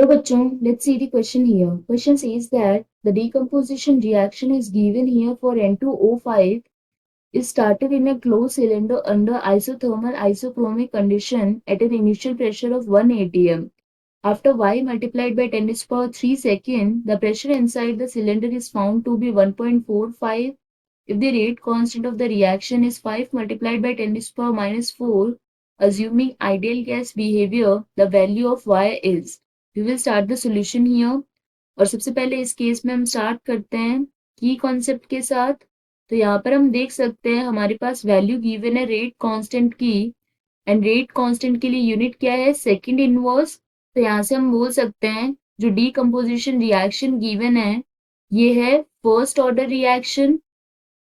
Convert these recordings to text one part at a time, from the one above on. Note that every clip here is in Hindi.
Hello bachon, let's see the question here. Question says that the decomposition reaction is given here for N2O5 is started in a closed cylinder under isothermal isochromic condition at an initial pressure of 1 atm. After Y multiplied by 10 to the power 3 second, the pressure inside the cylinder is found to be 1.45. If the rate constant of the reaction is 5 multiplied by 10 to the power minus 4, assuming ideal gas behavior, the value of Y is. We will start the solution here. और सबसे पहले इस केस में हम स्टार्ट करते हैं की कॉन्सेप्ट के साथ. तो यहाँ पर हम देख सकते हैं हमारे पास वैल्यू गिवन है रेट कांस्टेंट की, एंड रेट कांस्टेंट के लिए यूनिट क्या है, सेकंड इनवर्स. तो यहाँ से हम बोल सकते हैं जो डीकम्पोजिशन रिएक्शन गिवन है ये है first order reaction,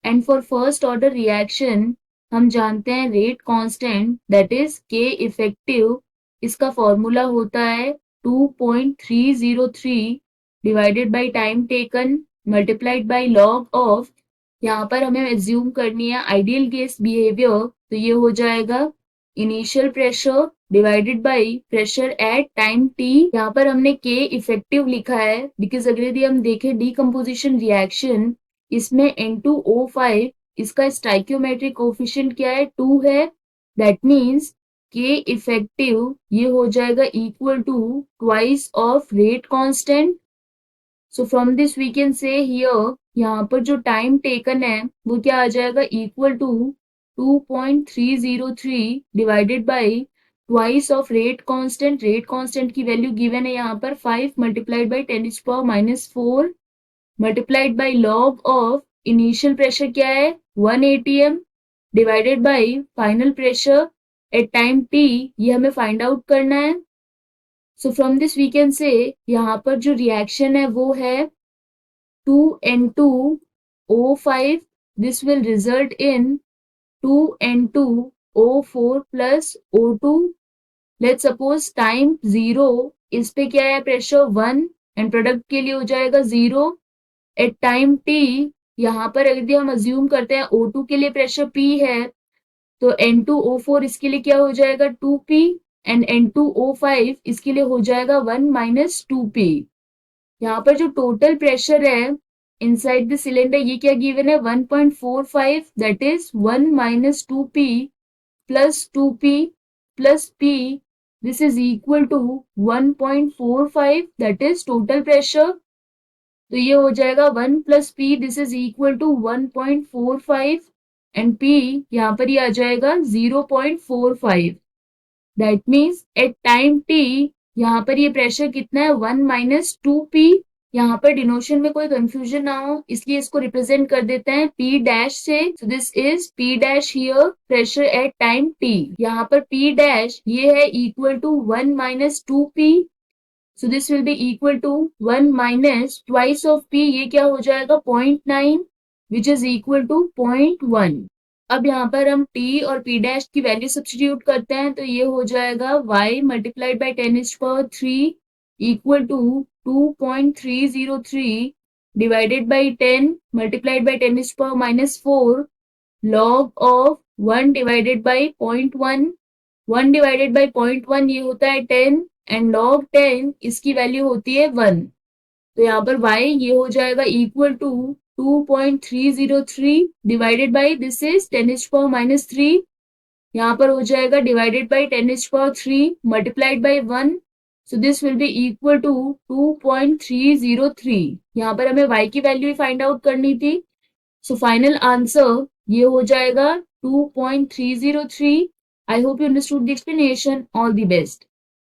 and for first order reaction हम जानते हैं रेट कांस्टेंट दैट इज के इफेक्टिव. इसका फॉर्मूला होता है 2.303 divided by time taken multiplied by log of. यहाँ पर हमें एज्यूम करनी है आइडियल गैस बिहेवियर, तो ये हो जाएगा initial pressure divided by pressure at time T. यहाँ पर हमने के इफेक्टिव लिखा है बिकॉज अगर यदि हम देखें डीकम्पोजिशन रिएक्शन इसमें N2O5 इसका स्टाइक्योमेट्रिक कोफिशिएंट क्या है, 2 है. दैट मीन्स के इफेक्टिव ये हो जाएगा equal to twice of rate constant. So from this we can say here यहाँ पर जो टाइम टेकन है वो क्या आ जाएगा equal to 2.303 divided by twice of rate constant. Rate constant की वैल्यू गिवन है यहाँ पर 5 multiplied by 10 to the power minus 4 multiplied by log of initial pressure क्या है 1 atm divided by final pressure at time T, ये हमें फाइंड आउट करना है. So from this we can say यहाँ पर जो रिएक्शन है वो है 2N2O5. This will result in 2N2O4 plus O2. Let's suppose time 0 इस पे क्या है प्रेशर 1 एंड प्रोडक्ट के लिए हो जाएगा 0 एट टाइम टी. यहाँ पर यदि हम अज्यूम करते हैं O2 के लिए प्रेशर P है तो N2O4 इसके लिए क्या हो जाएगा 2P एंड N2O5 इसके लिए हो जाएगा 1 माइनस 2P. यहाँ पर जो टोटल प्रेशर है इनसाइड द सिलेंडर ये क्या गिवन है 1.45 that is 1 minus 2P plus 2P plus P. This is equal to 1.45 that is total pressure. तो ये हो जाएगा 1 plus P this is equal to 1.45 and P यहाँ पर ये आ जाएगा 0.45. That means at time T यहाँ पर ये प्रेशर कितना है 1 माइनस 2P. यहाँ पर डिनोशन में कोई कंफ्यूजन ना हो इसलिए इसको रिप्रेजेंट कर देते हैं P डैश से. So this is P dash here pressure at time T. यहाँ पर P डैश ये है equal to 1 minus 2P. So this will be equal to 1 minus twice of P, ये क्या हो जाएगा 0.9 विच इज इक्वल टू 0.1. अब यहाँ पर हम T और P डैश की वैल्यू सब्स्टिट्यूट करते हैं तो ये हो जाएगा Y multiplied by 10 to the power 3 equal to 2.303 divided by 10 multiplied by 10 to the power minus 4 log of 1 divided by 0.1. 1 divided by 0.1 ये होता है 10 एंड लॉग 10 इसकी वैल्यू होती है 1. तो यहाँ पर Y ये हो जाएगा equal to 2.303 divided by this is 10 to the power minus 3. यहाँ पर हो जाएगा divided by 10 to the power 3 multiplied by 1. So this will be equal to 2.303. यहाँ पर हमें Y की वैल्यू फाइंड आउट करनी थी. सो फाइनल आंसर ये हो जाएगा 2.303. I hope you understood the explanation. All the best.